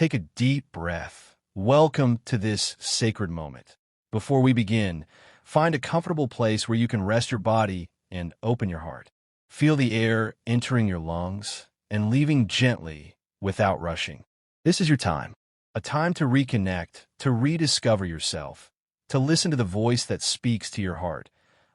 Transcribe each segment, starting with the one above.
Take a deep breath. Welcome to this sacred moment. Before we begin, find a comfortable place where you can rest your body and open your heart. Feel the air entering your lungs and leaving gently without rushing. This is your time, a time to reconnect, to rediscover yourself, to listen to the voice that speaks to your heart,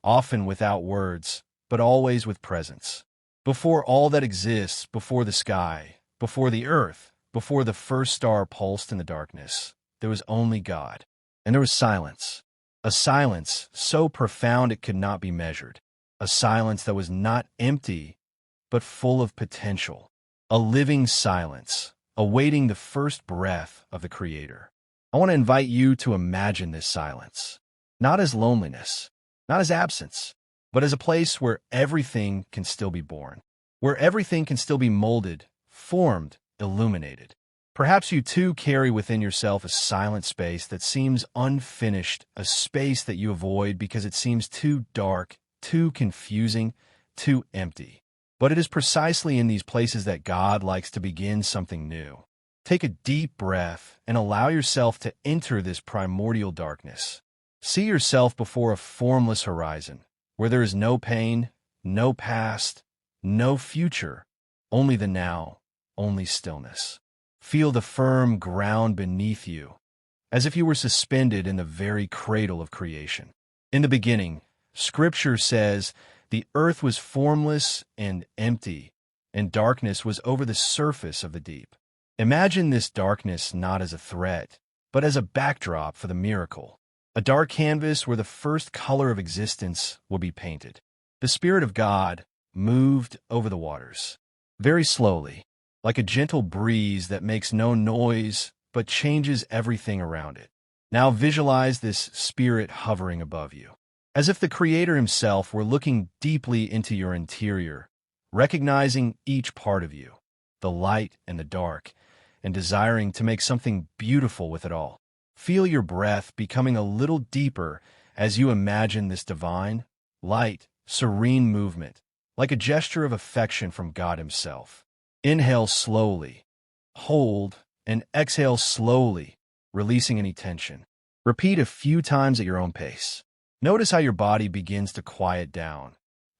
often without words, but always with presence. Before all that exists, before the sky, before the earth, before the first star pulsed in the darkness, there was only God. And there was silence. A silence so profound it could not be measured. A silence that was not empty, but full of potential. A living silence, awaiting the first breath of the Creator. I want to invite you to imagine this silence, not as loneliness, not as absence, but as a place where everything can still be born, where everything can still be molded, formed, illuminated. Perhaps you too carry within yourself a silent space that seems unfinished, a space that you avoid because it seems too dark, too confusing, too empty. But it is precisely in these places that God likes to begin something new. Take a deep breath and allow yourself to enter this primordial darkness. See yourself before a formless horizon, where there is no pain, no past, no future, only the now, only stillness. Feel the firm ground beneath you, as if you were suspended in the very cradle of creation. In the beginning, Scripture says, the earth was formless and empty, and darkness was over the surface of the deep. Imagine this darkness not as a threat, but as a backdrop for the miracle. A dark canvas where the first color of existence will be painted. The Spirit of God moved over the waters, very slowly, like a gentle breeze that makes no noise but changes everything around it. Now visualize this Spirit hovering above you, as if the Creator Himself were looking deeply into your interior, recognizing each part of you, the light and the dark, and desiring to make something beautiful with it all. Feel your breath becoming a little deeper as you imagine this divine, light, serene movement, like a gesture of affection from God Himself. Inhale slowly, hold, and exhale slowly, releasing any tension. Repeat a few times at your own pace. Notice how your body begins to quiet down,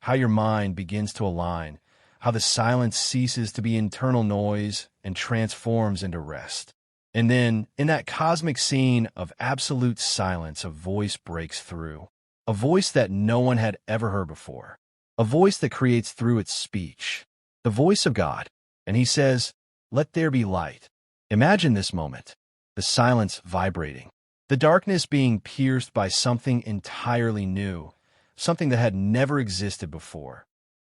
how your mind begins to align, how the silence ceases to be internal noise and transforms into rest. And then, in that cosmic scene of absolute silence, a voice breaks through. A voice that no one had ever heard before. A voice that creates through its speech. The voice of God. And He says, "Let there be light." Imagine this moment, the silence vibrating, the darkness being pierced by something entirely new, something that had never existed before.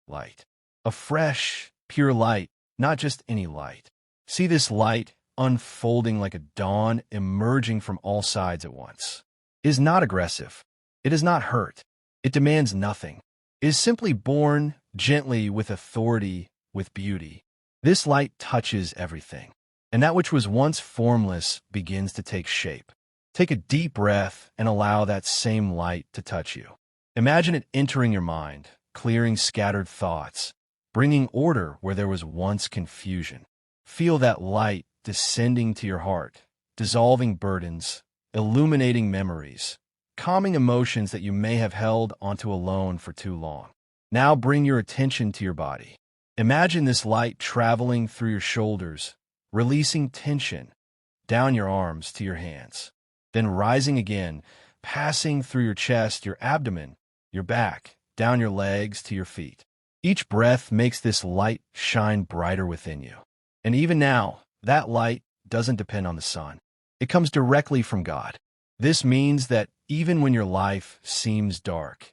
Light. A fresh, pure light, not just any light. See this light unfolding like a dawn emerging from all sides at once. It is not aggressive. It does not hurt. It demands nothing. It is simply born gently with authority, with beauty. This light touches everything, and that which was once formless begins to take shape. Take a deep breath and allow that same light to touch you. Imagine it entering your mind, clearing scattered thoughts, bringing order where there was once confusion. Feel that light descending to your heart, dissolving burdens, illuminating memories, calming emotions that you may have held onto alone for too long. Now bring your attention to your body. Imagine this light traveling through your shoulders, releasing tension, down your arms to your hands, then rising again, passing through your chest, your abdomen, your back, down your legs to your feet. Each breath makes this light shine brighter within you. And even now, that light doesn't depend on the sun. It comes directly from God. This means that even when your life seems dark,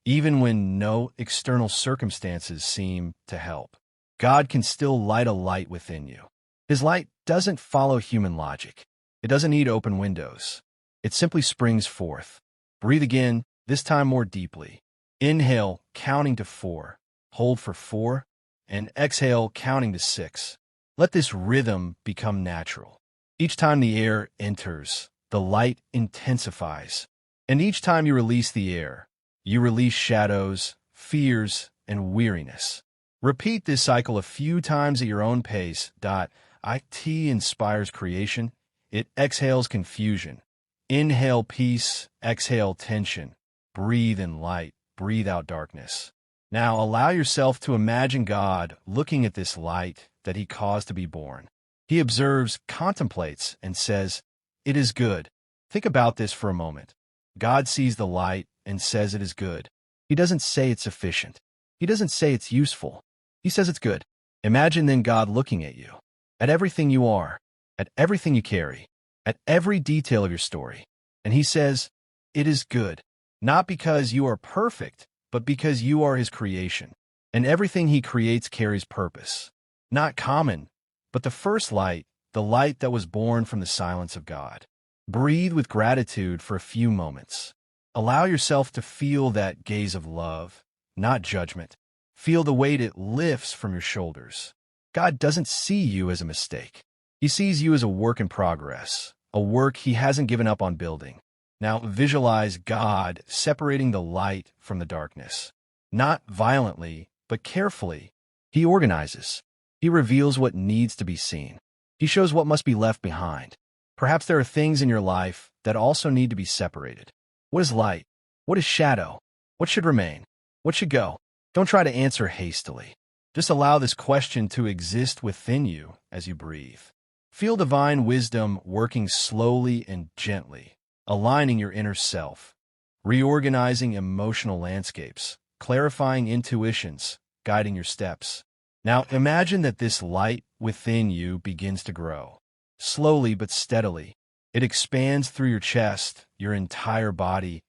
even when no external circumstances seem to help, God can still light a light within you. His light doesn't follow human logic. It doesn't need open windows. It simply springs forth. Breathe again, this time more deeply. Inhale, counting to 4. Hold for 4. And exhale, counting to 6. Let this rhythm become natural. Each time the air enters, the light intensifies. And each time you release the air, you release shadows, fears, and weariness. Repeat this cycle a few times at your own pace. IT inspires creation. It exhales confusion. Inhale peace, exhale tension. Breathe in light, breathe out darkness. Now allow yourself to imagine God looking at this light that he caused to be born. He observes, contemplates, and says, "It is good." Think about this for a moment. God sees the light and says it is good. He doesn't say it's sufficient. He doesn't say it's useful. He says it's good. Imagine then God looking at you, at everything you are, at everything you carry, at every detail of your story. And he says, "It is good," not because you are perfect, but because you are his creation. And everything he creates carries purpose. Not common, but the first light, the light that was born from the silence of God. Breathe with gratitude for a few moments. Allow yourself to feel that gaze of love, not judgment. Feel the weight it lifts from your shoulders. God doesn't see you as a mistake. He sees you as a work in progress, a work he hasn't given up on building. Now visualize God separating the light from the darkness. Not violently, but carefully. He organizes. He reveals what needs to be seen. He shows what must be left behind. Perhaps there are things in your life that also need to be separated. What is light? What is shadow? What should remain? What should go? Don't try to answer hastily. Just allow this question to exist within you as you breathe. Feel divine wisdom working slowly and gently, aligning your inner self, reorganizing emotional landscapes, clarifying intuitions, guiding your steps. Now imagine that this light within you begins to grow. Slowly but steadily, it expands through your chest, your entire body,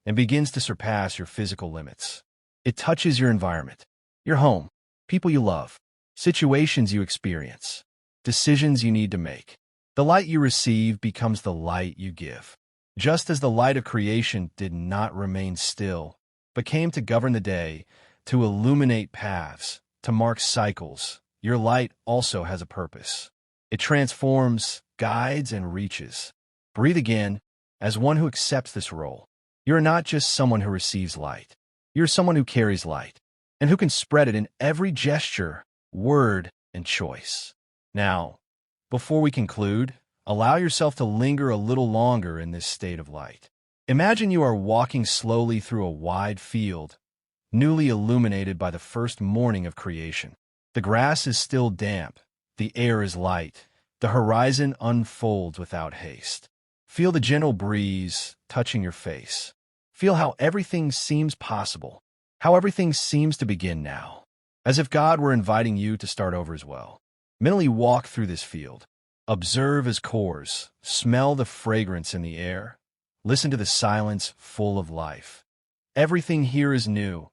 and begins to surpass your physical limits. It touches your environment, your home, people you love, situations you experience, decisions you need to make. The light you receive becomes the light you give. Just as the light of creation did not remain still, but came to govern the day, to illuminate paths, to mark cycles, your light also has a purpose. It transforms, guides, and reaches. Breathe again as one who accepts this role. You're not just someone who receives light. You're someone who carries light and who can spread it in every gesture, word, and choice. Now, before we conclude, allow yourself to linger a little longer in this state of light. Imagine you are walking slowly through a wide field, newly illuminated by the first morning of creation. The grass is still damp. The air is light. The horizon unfolds without haste. Feel the gentle breeze touching your face. Feel how everything seems possible, how everything seems to begin now, as if God were inviting you to start over as well. Mentally walk through this field. Observe as cores, smell the fragrance in the air, listen to the silence full of life. Everything here is new.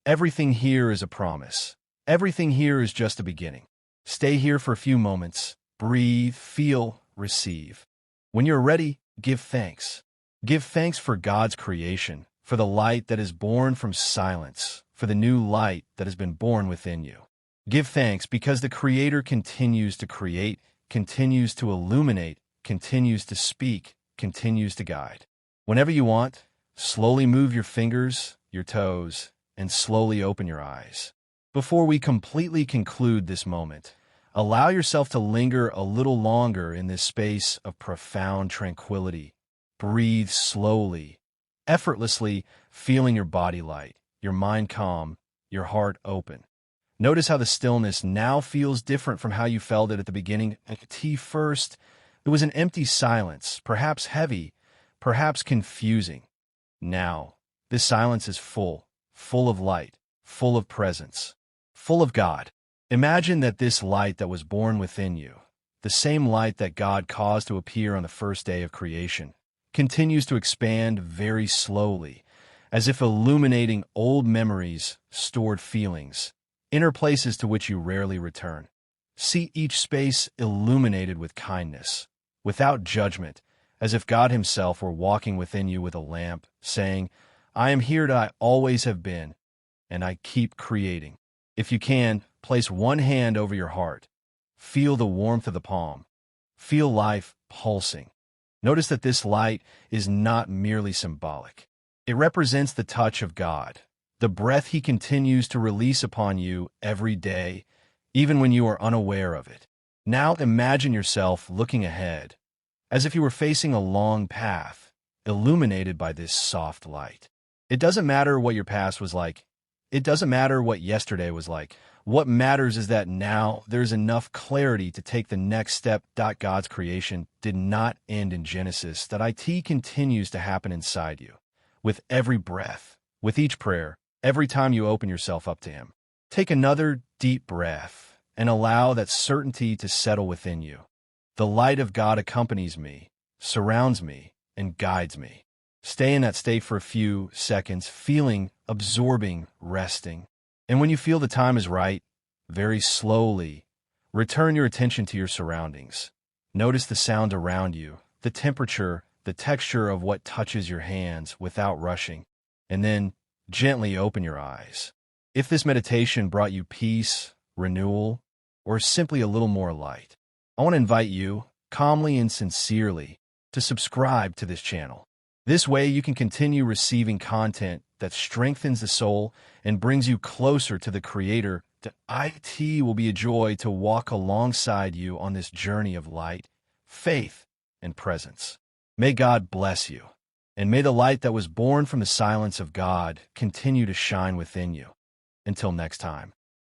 Everything here is a promise. Everything here is just a beginning. Stay here for a few moments. Breathe, feel, receive. When you're ready, give thanks. Give thanks for God's creation, for the light that is born from silence, for the new light that has been born within you. Give thanks because the Creator continues to create, continues to illuminate, continues to speak, continues to guide. Whenever you want, slowly move your fingers, your toes, and slowly open your eyes. Before we completely conclude this moment, allow yourself to linger a little longer in this space of profound tranquility. Breathe slowly, effortlessly, feeling your body light, your mind calm, your heart open. Notice how the stillness now feels different from how you felt it at the beginning. At first, it was an empty silence, perhaps heavy, perhaps confusing. Now, this silence is full of light, full of presence, full of God. Imagine that this light that was born within you, the same light that God caused to appear on the first day of creation, continues to expand very slowly, as if illuminating old memories, stored feelings, inner places to which you rarely return. See each space illuminated with kindness, without judgment, as if God himself were walking within you with a lamp, saying, "I am here that I always have been, and I keep creating." If you can, place one hand over your heart. Feel the warmth of the palm. Feel life pulsing. Notice that this light is not merely symbolic. It represents the touch of God, the breath he continues to release upon you every day, even when you are unaware of it. Now imagine yourself looking ahead, as if you were facing a long path, illuminated by this soft light. It doesn't matter what your past was like. It doesn't matter what yesterday was like. What matters is that now there's enough clarity to take the next step. God's creation did not end in Genesis. That it continues to happen inside you, with every breath, with each prayer, every time you open yourself up to Him. Take another deep breath and allow that certainty to settle within you. The light of God accompanies me, surrounds me, and guides me. Stay in that state for a few seconds, feeling, absorbing, resting. And when you feel the time is right, very slowly, return your attention to your surroundings. Notice the sound around you, the temperature, the texture of what touches your hands without rushing. And then gently open your eyes. If this meditation brought you peace, renewal, or simply a little more light, I want to invite you, calmly and sincerely, to subscribe to this channel. This way you can continue receiving content that strengthens the soul and brings you closer to the Creator. It will be a joy to walk alongside you on this journey of light, faith, and presence. May God bless you, and may the light that was born from the silence of God continue to shine within you. Until next time.